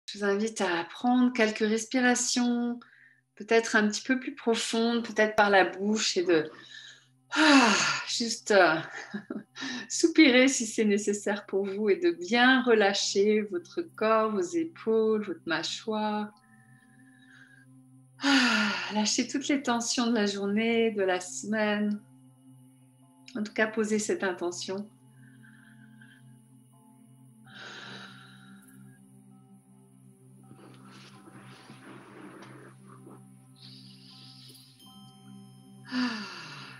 Je vous invite à prendre quelques respirations, peut-être un petit peu plus profondes, peut-être par la bouche et de juste soupirer si c'est nécessaire pour vous et de bien relâcher votre corps, vos épaules, votre mâchoire. Lâchez toutes les tensions de la journée, de la semaine. En tout cas, posez cette intention.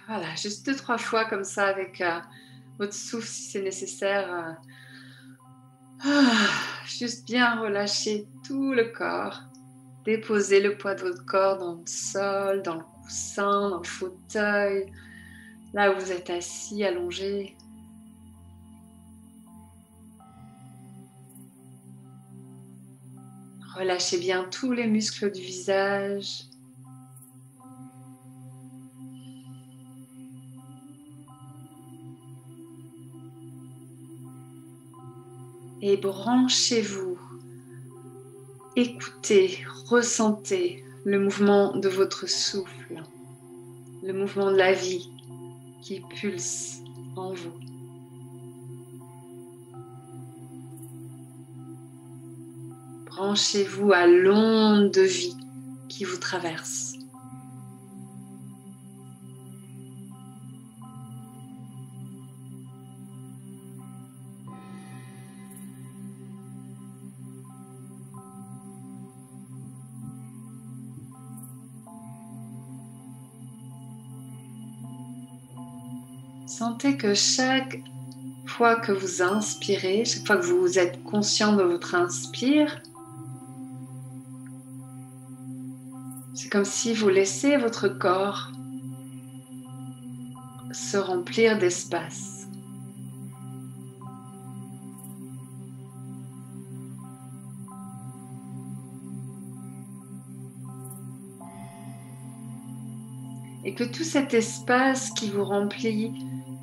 Voilà, juste 2-3 fois comme ça avec votre souffle si c'est nécessaire. Juste bien relâcher tout le corps. Déposez le poids de votre corps dans le sol, dans le coussin, dans le fauteuil, là où vous êtes assis, allongé. Relâchez bien tous les muscles du visage. Et branchez-vous. Écoutez, ressentez le mouvement de votre souffle, le mouvement de la vie qui pulse en vous. Branchez-vous à l'onde de vie qui vous traverse. Sentez que chaque fois que vous inspirez, chaque fois que vous êtes conscient de votre inspire, c'est comme si vous laissez votre corps se remplir d'espace. Et que tout cet espace qui vous remplit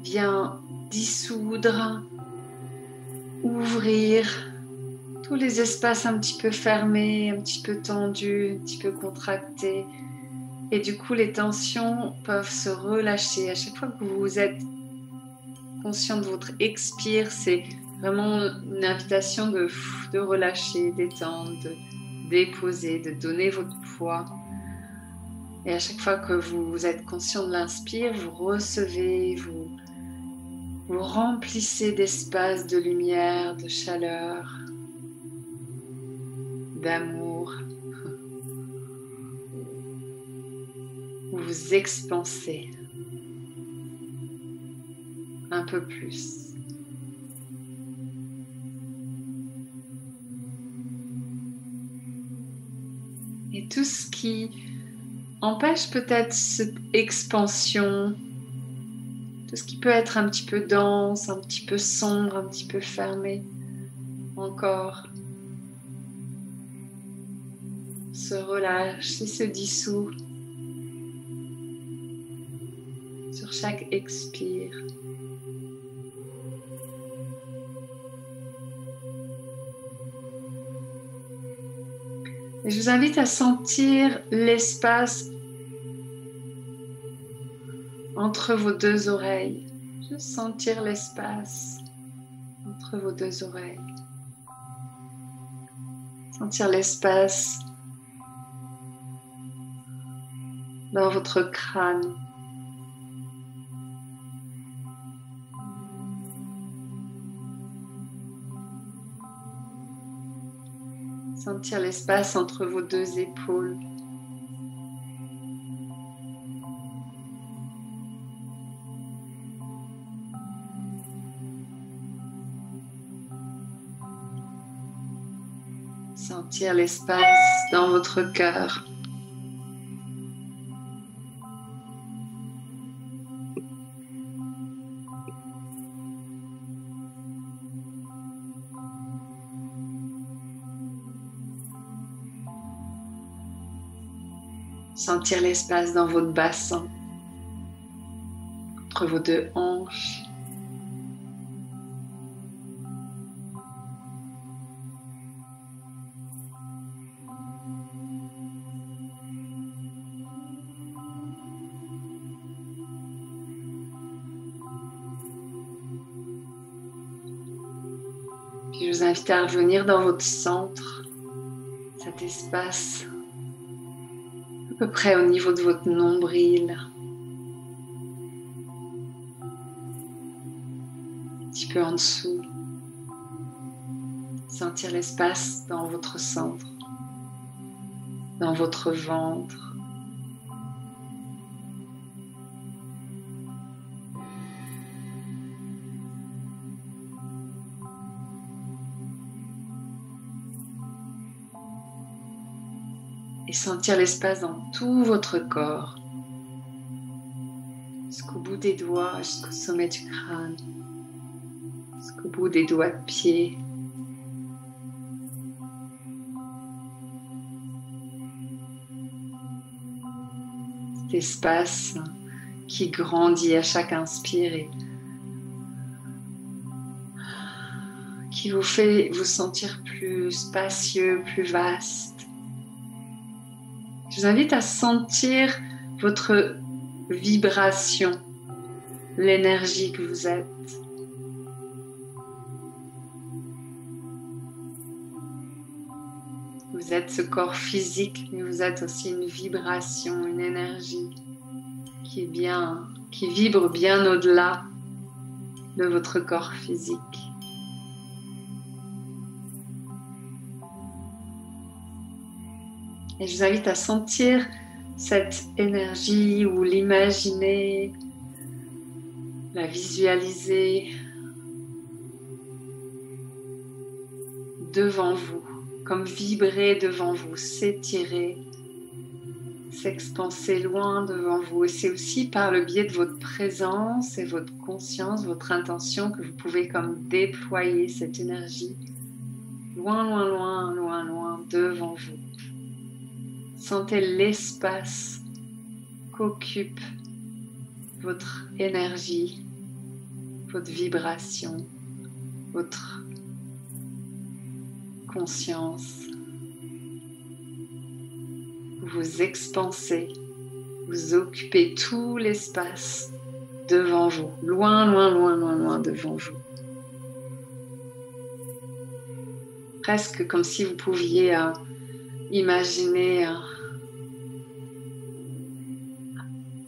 vient dissoudre, ouvrir tous les espaces un petit peu fermés, un petit peu tendus, un petit peu contractés. Et du coup, les tensions peuvent se relâcher. À chaque fois que vous êtes conscient de votre expire, c'est vraiment une invitation de relâcher, d'étendre, de déposer, de donner votre poids. Et à chaque fois que vous êtes conscient de l'inspire, vous recevez, vous remplissez d'espace, de lumière, de chaleur, d'amour. Vous vous expansez un peu plus. Et tout ce qui empêche peut-être cette expansion, tout ce qui peut être un petit peu dense, un petit peu sombre, un petit peu fermé, encore se relâche et se dissout sur chaque expire. Et je vous invite à sentir l'espace entre vos deux oreilles. Juste sentir l'espace entre vos deux oreilles. Sentir l'espace dans votre crâne. Sentir l'espace entre vos deux épaules. Sentir l'espace dans votre cœur. Sentir l'espace dans votre bassin, entre vos deux hanches. Je vous invite à revenir dans votre centre, cet espace à peu près au niveau de votre nombril, un petit peu en dessous. Sentir l'espace dans votre centre, dans votre ventre. Et sentir l'espace dans tout votre corps, jusqu'au bout des doigts, jusqu'au sommet du crâne, jusqu'au bout des doigts de pied. Cet espace qui grandit à chaque inspire et qui vous fait vous sentir plus spacieux, plus vaste. Je vous invite à sentir votre vibration, l'énergie que vous êtes. Vous êtes ce corps physique, mais vous êtes aussi une vibration, une énergie qui vibre bien au-delà de votre corps physique. Et je vous invite à sentir cette énergie ou l'imaginer, la visualiser devant vous, comme vibrer devant vous, s'étirer, s'expanser loin devant vous. Et c'est aussi par le biais de votre présence et votre conscience, votre intention, que vous pouvez comme déployer cette énergie loin, loin, loin, loin, loin devant vous. Sentez l'espace qu'occupe votre énergie, votre vibration, votre conscience. Vous vous expansez, vous occupez tout l'espace devant vous, loin, loin, loin, loin, loin devant vous. Presque comme si vous pouviez imaginer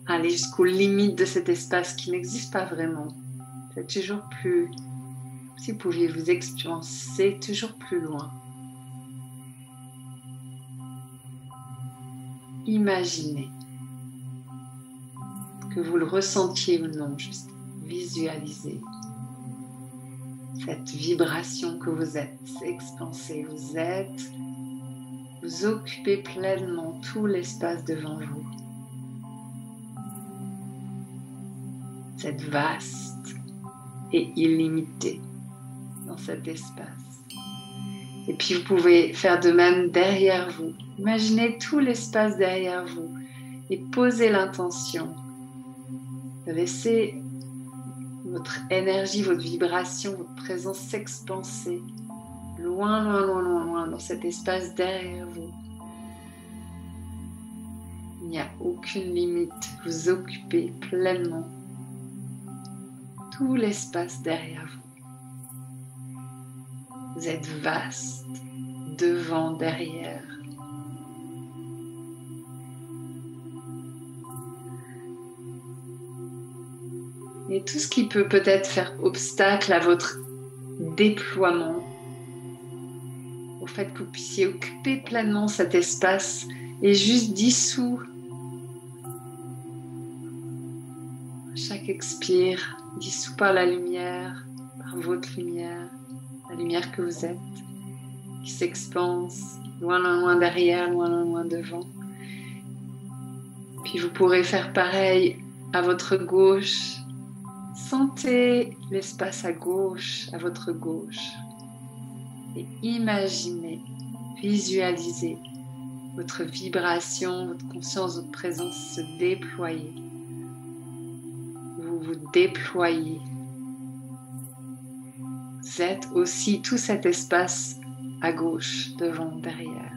aller jusqu'aux limites de cet espace qui n'existe pas vraiment. C'est toujours plus, si vous pouviez vous expanser toujours plus loin. Imaginez, que vous le ressentiez ou non, juste visualisez cette vibration que vous êtes, expansée, vous occupez pleinement tout l'espace devant vous. Vous êtes vaste et illimité dans cet espace. Et puis vous pouvez faire de même derrière vous. Imaginez tout l'espace derrière vous et posez l'intention de laisser votre énergie, votre vibration, votre présence s'expanser loin, loin, loin, loin, loin dans cet espace derrière vous. Il n'y a aucune limite. Vous occupez pleinement tout l'espace derrière vous. Vous êtes vaste, devant, derrière. Et tout ce qui peut peut-être faire obstacle à votre déploiement, au fait que vous puissiez occuper pleinement cet espace et juste dissous. Chaque expire, dissous par la lumière, par votre lumière, la lumière que vous êtes, qui s'expanse, loin, loin, loin derrière, loin, loin, loin devant. Puis vous pourrez faire pareil à votre gauche. Sentez l'espace à gauche, à votre gauche. Et imaginez, visualisez votre vibration, votre conscience, votre présence se déployer. Vous vous déployez. Vous êtes aussi tout cet espace à gauche, devant, derrière.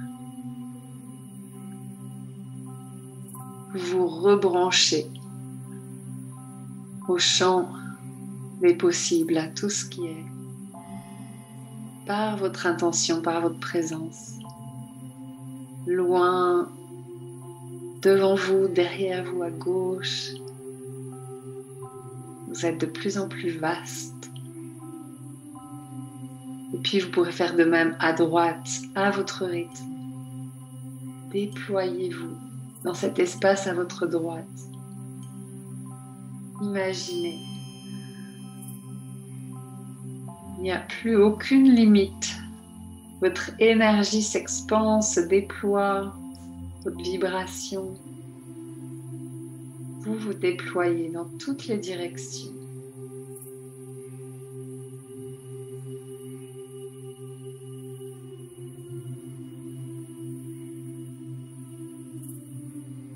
Vous vous rebranchez au champ des possibles, à tout ce qui est par votre intention, par votre présence. Loin, devant vous, derrière vous, à gauche. Vous êtes de plus en plus vaste. Et puis vous pourrez faire de même à droite, à votre rythme. Déployez-vous dans cet espace à votre droite. Imaginez. Il n'y a plus aucune limite. Votre énergie s'expand, se déploie, votre vibration. Vous vous déployez dans toutes les directions.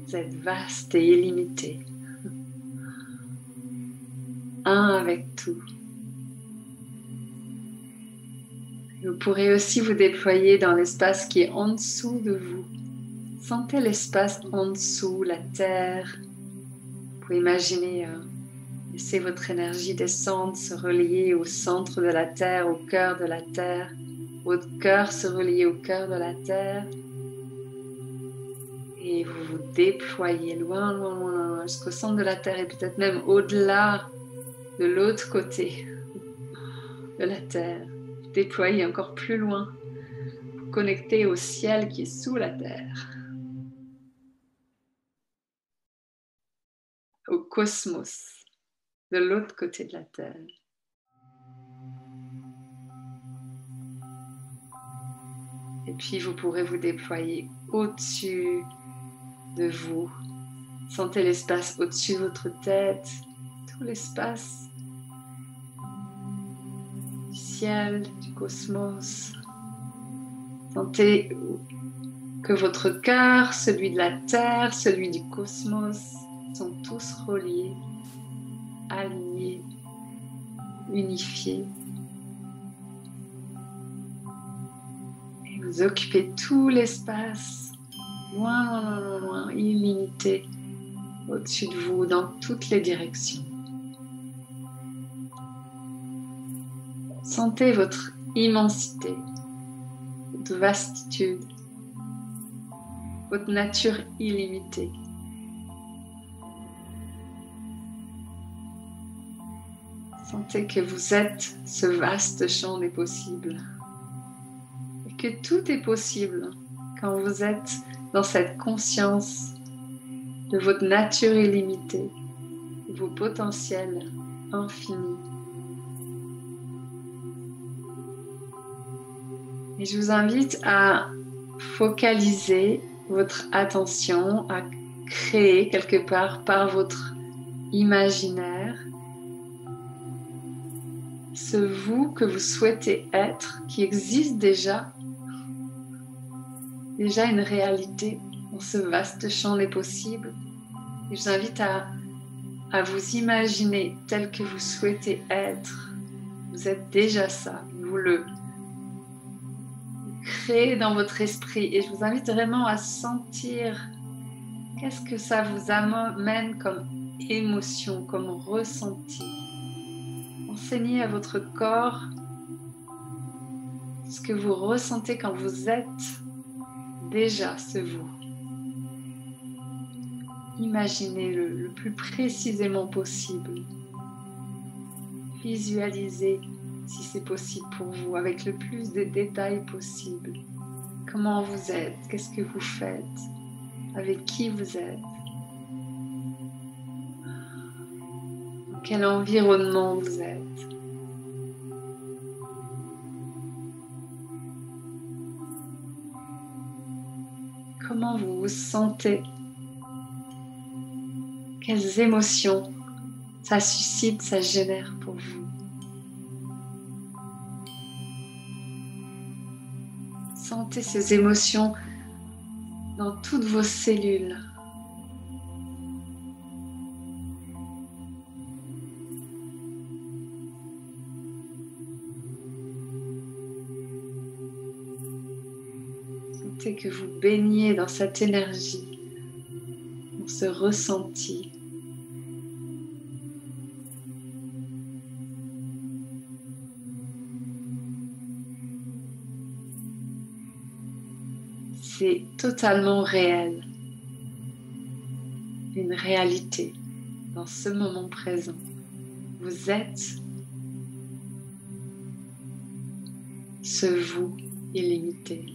Vous êtes vaste et illimité. Un avec tout. Vous pourrez aussi vous déployer dans l'espace qui est en dessous de vous. Sentez l'espace en dessous, la terre. Vous pouvez imaginer, laisser votre énergie descendre, se relier au centre de la terre, au cœur de la terre. Votre cœur se relier au cœur de la terre. Et vous vous déployez loin, loin, loin, jusqu'au centre de la terre et peut-être même au-delà, de l'autre côté de la terre. Déployez encore plus loin, vous connectez au ciel qui est sous la terre, au cosmos, de l'autre côté de la terre. Et puis vous pourrez vous déployer au-dessus de vous. Sentez l'espace au-dessus de votre tête, tout l'espace du ciel, du cosmos. Sentez que votre cœur, celui de la terre, celui du cosmos, sont tous reliés, alignés, unifiés. Et vous occupez tout l'espace, loin, loin, loin, loin, illimité, au-dessus de vous, dans toutes les directions. Sentez votre immensité, votre vastitude, votre nature illimitée. Sentez que vous êtes ce vaste champ des possibles et que tout est possible quand vous êtes dans cette conscience de votre nature illimitée, de vos potentiels infinis. Et je vous invite à focaliser votre attention, à créer quelque part par votre imaginaire ce vous que vous souhaitez être, qui existe déjà une réalité dans ce vaste champ des possibles. Et je vous invite à vous imaginer tel que vous souhaitez être. Vous êtes déjà ça, vous le créez dans votre esprit. Et je vous invite vraiment à sentir qu'est-ce que ça vous amène comme émotion, comme ressenti. Enseignez à votre corps ce que vous ressentez quand vous êtes déjà ce vous. Imaginez-le le plus précisément possible. Visualisez si c'est possible pour vous, avec le plus de détails possible. Comment vous êtes, qu'est-ce que vous faites, avec qui vous êtes, dans quel environnement vous êtes. Comment vous vous sentez? Quelles émotions ça suscite, ça génère pour vous? Sentez ces émotions dans toutes vos cellules. Sentez que vous baignez dans cette énergie, dans ce ressenti. c'est totalement réel, une réalité dans ce moment présent. Vous êtes ce vous illimité.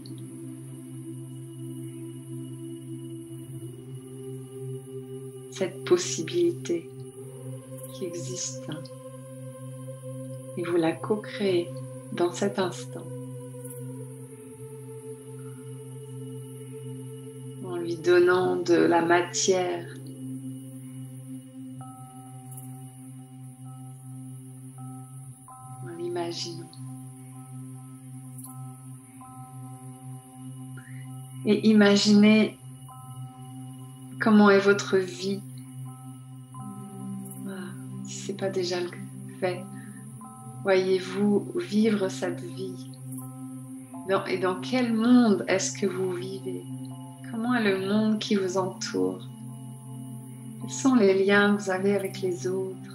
Cette possibilité qui existe et vous la co-créez dans cet instant en lui donnant de la matière en l'imaginant et imaginez comment est votre vie. Si ce n'est pas déjà le fait, voyez-vous vivre cette vie? Et dans quel monde est-ce que vous vivez? Comment est le monde qui vous entoure? Quels sont les liens que vous avez avec les autres?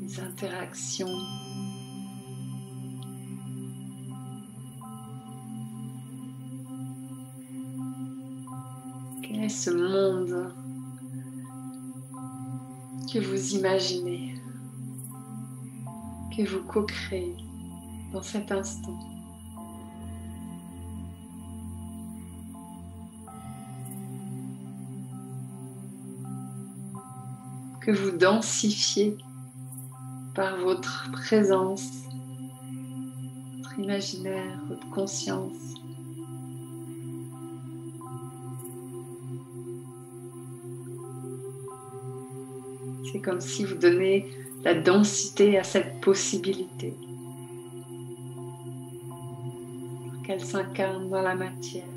Les interactions? Quel est ce monde que vous imaginez, que vous co-créez dans cet instant? Que vous densifiez par votre présence, votre imaginaire, votre conscience. C'est comme si vous donnez la densité à cette possibilité pour qu'elle s'incarne dans la matière.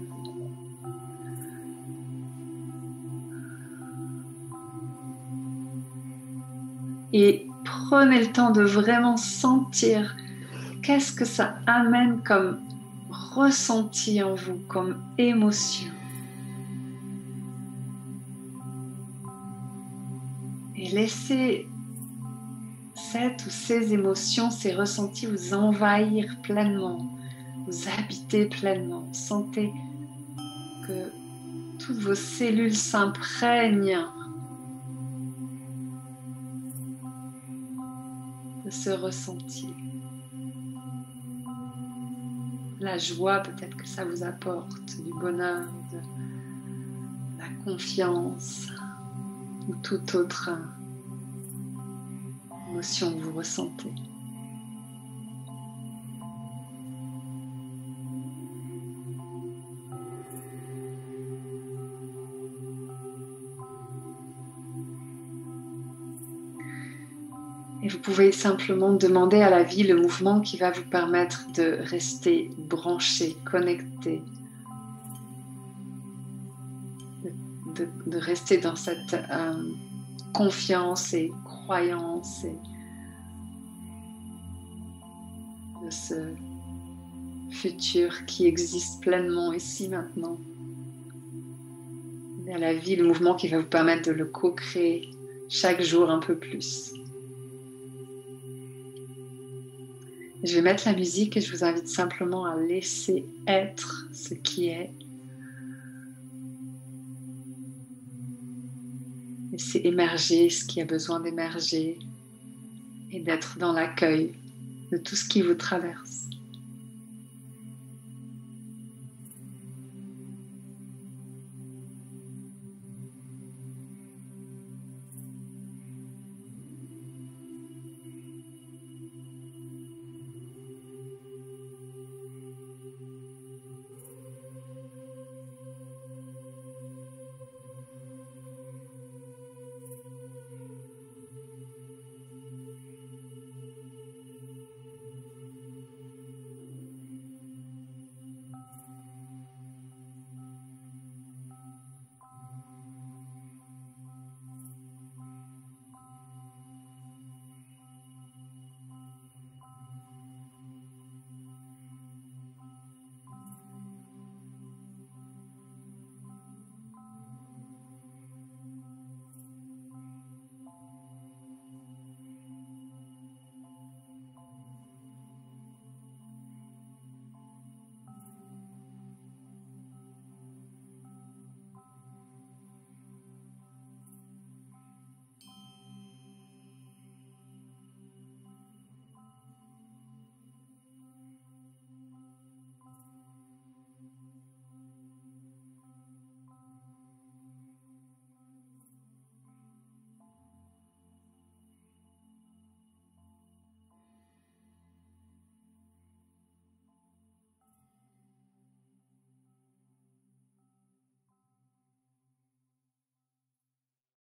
Et prenez le temps de vraiment sentir qu'est-ce que ça amène comme ressenti en vous, comme émotion. Et laissez cette ou ces émotions, ces ressentis vous envahir pleinement, vous habiter pleinement. Sentez que toutes vos cellules s'imprègnent de ce ressenti. La joie, peut-être que ça vous apporte du bonheur, de la confiance ou toute autre émotion que vous ressentez. Et vous pouvez simplement demander à la vie le mouvement qui va vous permettre de rester branché, connecté, de rester dans cette confiance et croyance et de ce futur qui existe pleinement ici maintenant. Et à la vie le mouvement qui va vous permettre de le co-créer chaque jour un peu plus. Je vais mettre la musique et je vous invite simplement à laisser être ce qui est. Laisser émerger ce qui a besoin d'émerger et d'être dans l'accueil de tout ce qui vous traverse.